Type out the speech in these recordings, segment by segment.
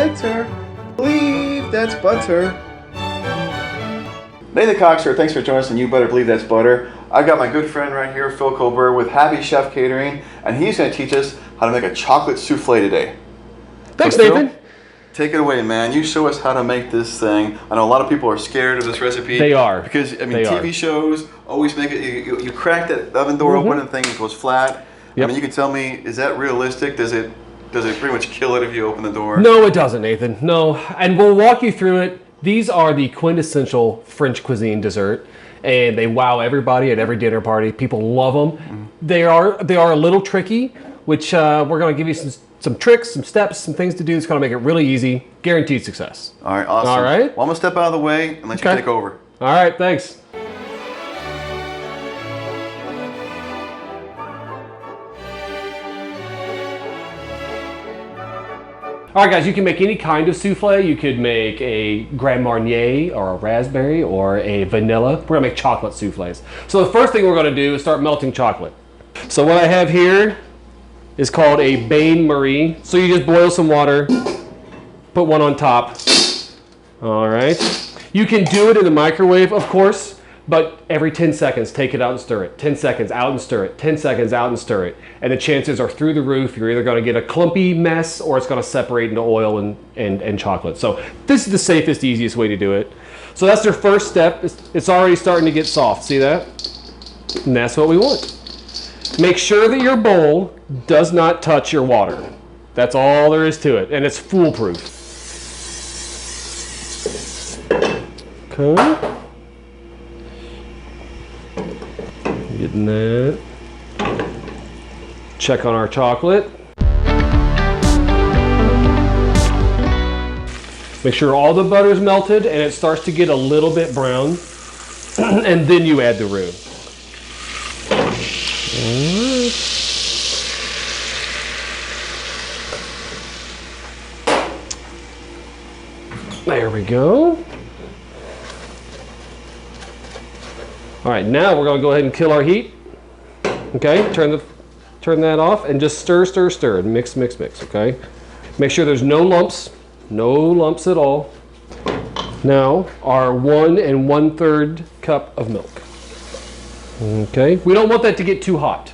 butter. Believe that's butter. Nathan Cox here. Thanks for joining us on You Better Believe That's Butter. I've got my good friend right here, Phil Colbert with Happy Chef Catering, and he's going to teach us how to make a chocolate souffle today. Thanks, so, Nathan. Phil, take it away, man. You show us how to make this thing. I know a lot of people are scared of this recipe. They are. Because, I mean, TV shows always make it, you crack that oven door open and the thing goes flat. Yep. I mean, you can tell me, is that realistic? Does it pretty much kill it if you open the door? No, it doesn't, Nathan. No. And we'll walk you through it. These are the quintessential French cuisine dessert, and they wow everybody at every dinner party. People love them. They are a little tricky, which we're going to give you some tricks, some steps, some things to do that's going to make it really easy. Guaranteed success. All right, awesome. All right. Well, I'm going to step out of the way and let you take over. All right, thanks. All right, guys, you can make any kind of souffle. You could make a Grand Marnier or a raspberry or a vanilla. We're gonna make chocolate souffles. So the first thing we're gonna do is start melting chocolate. So what I have here is called a bain-marie. So you just boil some water, put one on top. All right. You can do it in the microwave, of course, but every 10 seconds, take it out and stir it. 10 seconds, out and stir it. 10 seconds, out and stir it. And the chances are through the roof. You're either gonna get a clumpy mess or it's gonna separate into oil and chocolate. So this is the safest, easiest way to do it. So that's their first step. It's already starting to get soft, see that? And that's what we want. Make sure that your bowl does not touch your water. That's all there is to it, and it's foolproof. Okay. Getting that. Check on our chocolate. Make sure all the butter is melted and it starts to get a little bit brown. And then you add the roux. There we go. All right, now we're gonna go ahead and kill our heat. Okay, turn that off and just stir, stir, stir, and mix, mix, mix, okay? Make sure there's no lumps at all. Now, our 1 1/3 cup of milk. Okay, we don't want that to get too hot.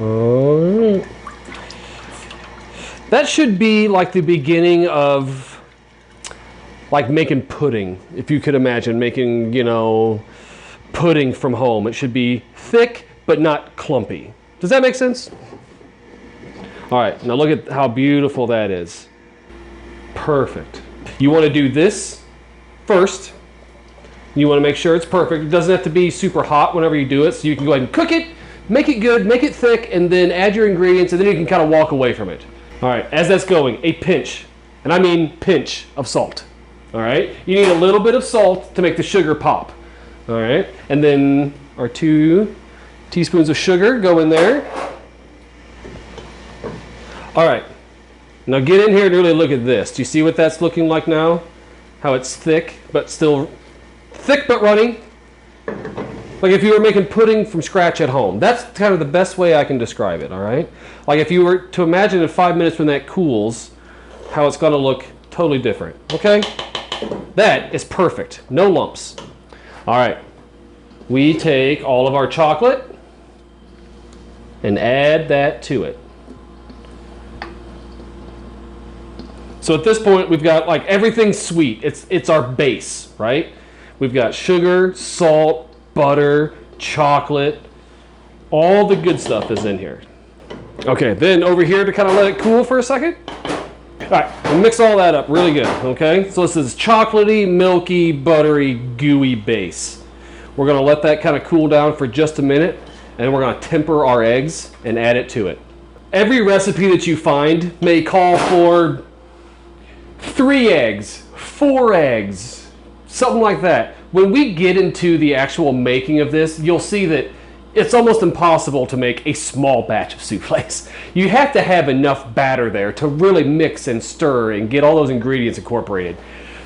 All right. That should be like the beginning of like making pudding, if you could imagine making, pudding from home. It should be thick, but not clumpy. Does that make sense? All right, now look at how beautiful that is. Perfect. You want to do this first. You want to make sure it's perfect. It doesn't have to be super hot whenever you do it, so you can go ahead and cook it, make it good, make it thick, and then add your ingredients, and then you can kind of walk away from it. All right, as that's going, a pinch, and I mean pinch of salt. All right, you need a little bit of salt to make the sugar pop. All right, and then our 2 teaspoons of sugar go in there. All right, now get in here and really look at this. Do you see what that's looking like now? How it's thick, but still thick but runny. Like if you were making pudding from scratch at home. That's kind of the best way I can describe it, all right? Like if you were to imagine in 5 minutes when that cools, how it's gonna look totally different, okay? That is perfect, no lumps. All right, we take all of our chocolate and add that to it. So at this point, we've got like everything sweet. It's our base, right? We've got sugar, salt, butter, chocolate, all the good stuff is in here. Okay, then over here to kind of let it cool for a second. All right, we'll mix all that up really good, okay? So this is chocolatey, milky, buttery, gooey base. We're gonna let that kind of cool down for just a minute, and we're gonna temper our eggs and add it to it. Every recipe that you find may call for 3 eggs, 4 eggs, something like that. When we get into the actual making of this, you'll see that it's almost impossible to make a small batch of souffles. You have to have enough batter there to really mix and stir and get all those ingredients incorporated.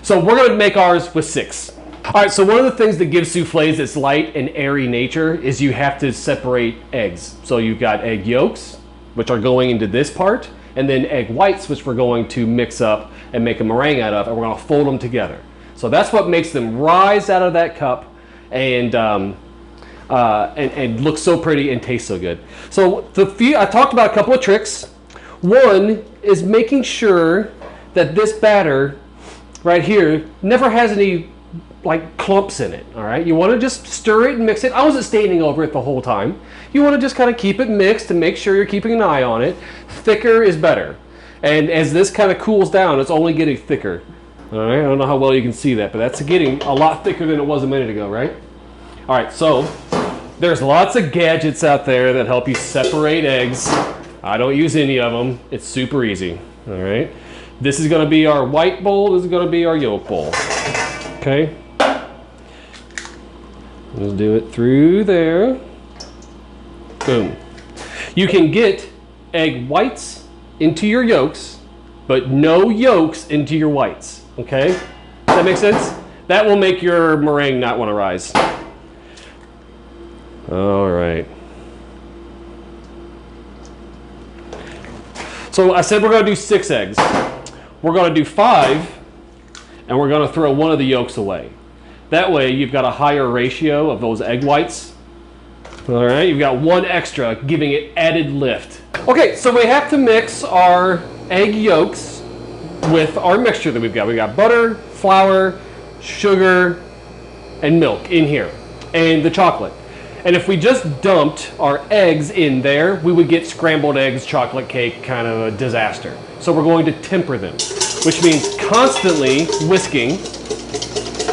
So we're gonna make ours with 6. All right, so one of the things that gives souffles its light and airy nature is you have to separate eggs. So you've got egg yolks, which are going into this part, and then egg whites, which we're going to mix up and make a meringue out of, and we're going to fold them together. So that's what makes them rise out of that cup and look so pretty and taste so good. So I talked about a couple of tricks. One is making sure that this batter right here never has any like clumps in it. All right, you want to just stir it and mix it. I wasn't standing over it the whole time. You want to just kind of keep it mixed and make sure you're keeping an eye on it. Thicker is better, and as this kind of cools down, it's only getting thicker. All right, I don't know how well you can see that, but that's getting a lot thicker than it was a minute ago, right? All right, so there's lots of gadgets out there that help you separate eggs. I don't use any of them. It's super easy. All right, this is going to be our white bowl. This is going to be our yolk bowl. Okay. Let's do it through there. Boom. You can get egg whites into your yolks, but no yolks into your whites. Okay? Does that make sense? That will make your meringue not want to rise. All right. So I said we're going to do 6 eggs. We're going to do 5, and we're going to throw one of the yolks away. That way you've got a higher ratio of those egg whites. All right, you've got 1 extra, giving it added lift. Okay, so we have to mix our egg yolks with our mixture that we've got. We've got butter, flour, sugar, and milk in here, and the chocolate. And if we just dumped our eggs in there, we would get scrambled eggs, chocolate cake, kind of a disaster. So we're going to temper them, which means constantly whisking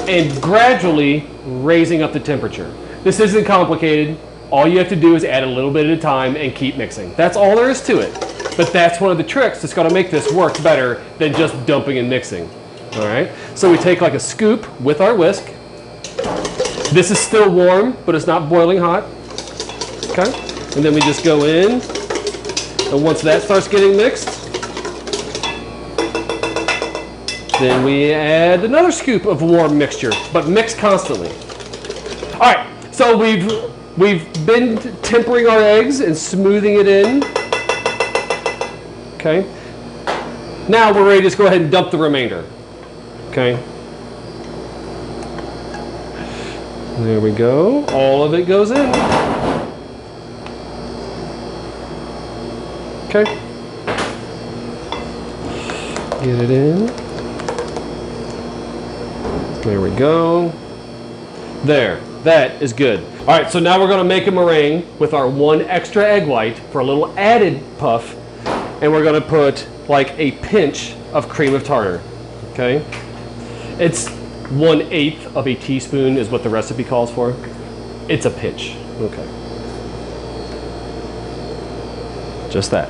and gradually raising up the temperature. This isn't complicated. All you have to do is add a little bit at a time and keep mixing. That's all there is to it. But that's one of the tricks that's going to make this work better than just dumping and mixing. All right? So we take like a scoop with our whisk. This is still warm, but it's not boiling hot. Okay? And then we just go in. And once that starts getting mixed, then we add another scoop of warm mixture, but mix constantly. All right, so we've been tempering our eggs and smoothing it in. Okay. Now we're ready to just go ahead and dump the remainder. Okay. There we go. All of it goes in. Okay. Get it in. There we go. There, that is good. All right, so now we're gonna make a meringue with our 1 extra egg white for a little added puff, and we're gonna put like a pinch of cream of tartar, okay? It's 1/8 of a teaspoon is what the recipe calls for. It's a pinch, okay. Just that.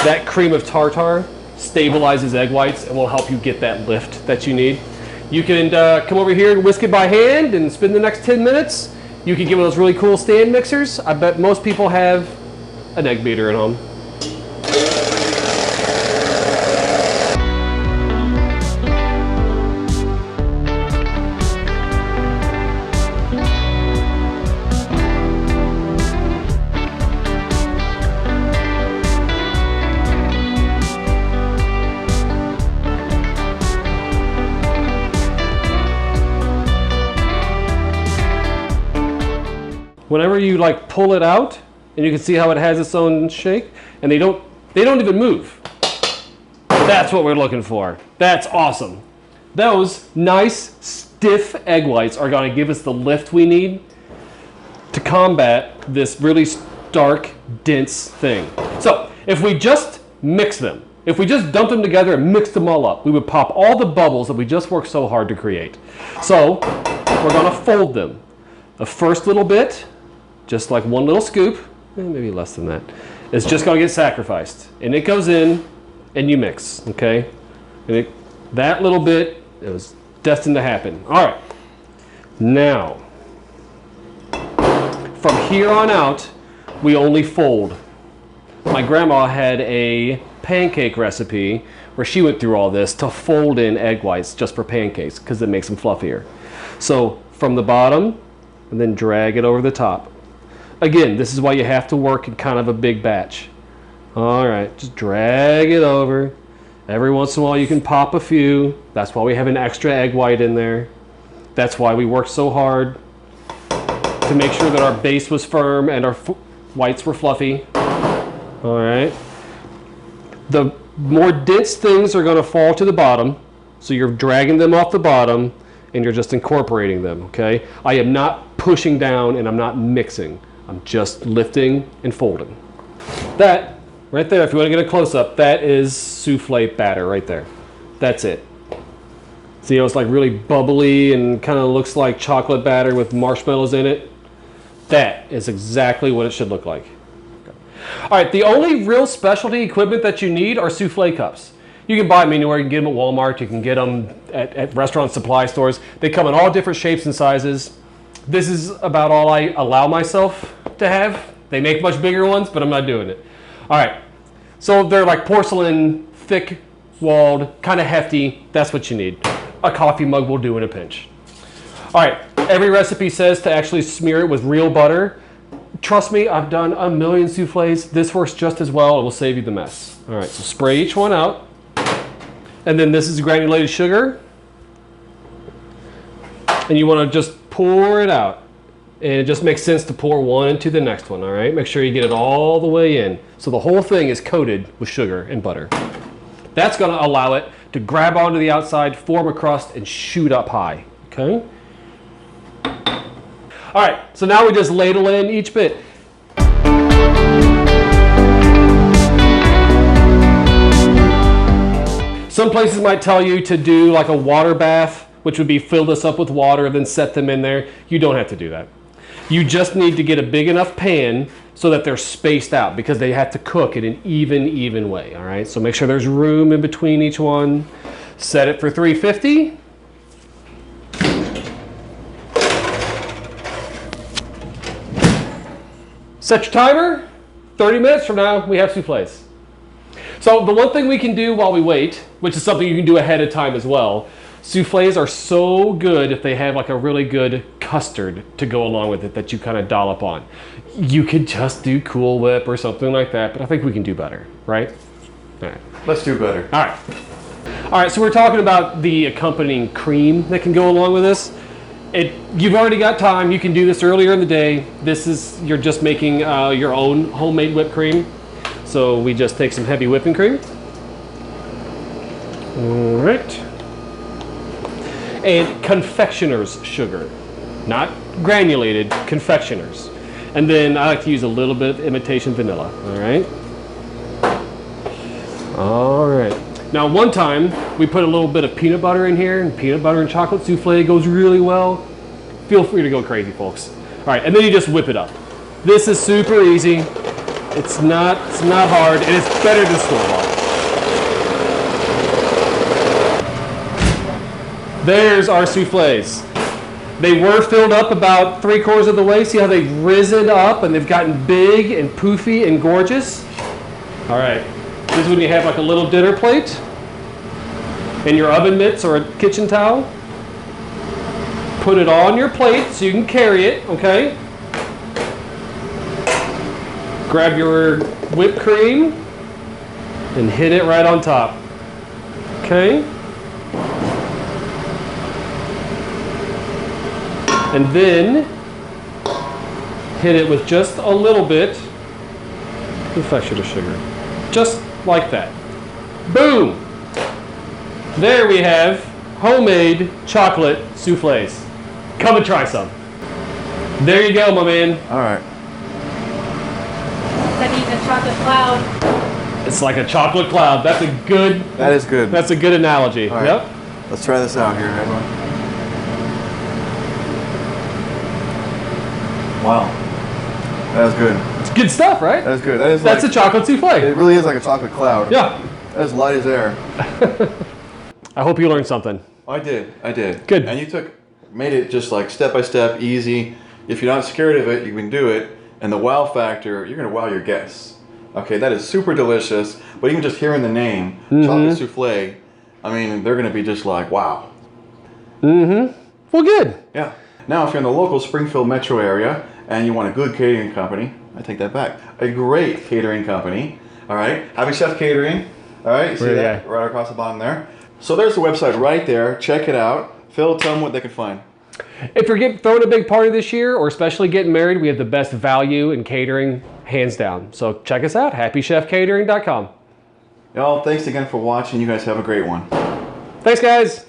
That cream of tartar stabilizes egg whites and will help you get that lift that you need. You can come over here and whisk it by hand and spend the next 10 minutes. You can get one of those really cool stand mixers. I bet most people have an egg beater at home. Whenever you like pull it out, and you can see how it has its own shake, and they don't even move. That's what we're looking for. That's awesome. Those nice stiff egg whites are going to give us the lift we need to combat this really stark, dense thing. So if we just mix them, if we just dump them together and mix them all up, we would pop all the bubbles that we just worked so hard to create. So we're going to fold them. The first little bit, just like 1 little scoop, maybe less than that, is just going to get sacrificed. And it goes in and you mix, okay? And that little bit, it was destined to happen. All right. Now, from here on out, we only fold. My grandma had a pancake recipe where she went through all this to fold in egg whites just for pancakes because it makes them fluffier. So from the bottom and then drag it over the top. Again, this is why you have to work in kind of a big batch. All right, just drag it over. Every once in a while you can pop a few. That's why we have an extra egg white in there. That's why we worked so hard to make sure that our base was firm and our whites were fluffy. All right. The more dense things are going to fall to the bottom, so you're dragging them off the bottom and you're just incorporating them, okay? I am not pushing down and I'm not mixing. I'm just lifting and folding. That right there, if you want to get a close-up, that is souffle batter right there. That's it. See how it's like really bubbly and kind of looks like chocolate batter with marshmallows in it? That is exactly what it should look like. All right, the only real specialty equipment that you need are souffle cups. You can buy them anywhere. You can get them at Walmart. You can get them at restaurant supply stores. They come in all different shapes and sizes. This is about all I allow myself to have. They make much bigger ones, but I'm not doing it. All right, so they're like porcelain, thick-walled, kind of hefty. That's what you need. A coffee mug will do in a pinch. All right, every recipe says to actually smear it with real butter. Trust me, I've done a million souffles. This works just as well. It will save you the mess. All right, so spray each one out. And then this is granulated sugar. And you want to just pour it out. And it just makes sense to pour one into the next one, all right? Make sure you get it all the way in. So the whole thing is coated with sugar and butter. That's going to allow it to grab onto the outside, form a crust, and shoot up high, okay? All right, so now we just ladle in each bit. Some places might tell you to do like a water bath, which would be fill this up with water and then set them in there. You don't have to do that. You just need to get a big enough pan so that they're spaced out because they have to cook in an even way, all right? So make sure there's room in between each one. Set it for 350. Set your timer. 30 minutes from now, we have souffles. So the one thing we can do while we wait, which is something you can do ahead of time as well, souffles are so good if they have like a really good custard to go along with it that you kind of dollop on. You could just do Cool Whip or something like that, but I think we can do better, right? All right. Let's do better. All right. All right, so we're talking about the accompanying cream that can go along with this. You've already got time. You can do this earlier in the day. You're just making your own homemade whipped cream. So we just take some heavy whipping cream. All right. And confectioner's sugar, not granulated, confectioner's. And then I like to use a little bit of imitation vanilla, all right? All right. Now one time, we put a little bit of peanut butter in here, and peanut butter and chocolate souffle goes really well. Feel free to go crazy, folks. All right, and then you just whip it up. This is super easy. It's not hard, and it's better than store-bought. There's our souffles. They were filled up about 3/4 of the way. See how they've risen up and they've gotten big and poofy and gorgeous? All right. This is when you have like a little dinner plate and your oven mitts or a kitchen towel. Put it on your plate so you can carry it, okay? Grab your whipped cream and hit it right on top, okay? And then hit it with just a little bit of confectioner's sugar. Just like that. Boom! There we have homemade chocolate souffles. Come and try some. There you go, my man. All right. It's like eating a chocolate cloud. It's like a chocolate cloud. That is good. That's a good analogy. All right. Yep. Let's try this out here, everyone. Wow. That is good. It's good stuff, right? That is good. That's a chocolate souffle. It really is like a chocolate cloud. Yeah. As light as air. I hope you learned something. I did. Good. And you made it just like step by step, easy. If you're not scared of it, you can do it. And the wow factor, you're gonna wow your guests. Okay, that is super delicious. But even just hearing the name, chocolate souffle, I mean, they're gonna be just like, wow. Mm-hmm. Well, good. Yeah. Now, if you're in the local Springfield metro area and you want a good catering company, I take that back, a great catering company, all right? Happy Chef Catering, all right? See that right across the bottom there? So there's the website right there. Check it out. Phil, tell them what they can find. If you're throwing a big party this year, or especially getting married, we have the best value in catering, hands down. So check us out, happychefcatering.com. Y'all, thanks again for watching. You guys have a great one. Thanks, guys.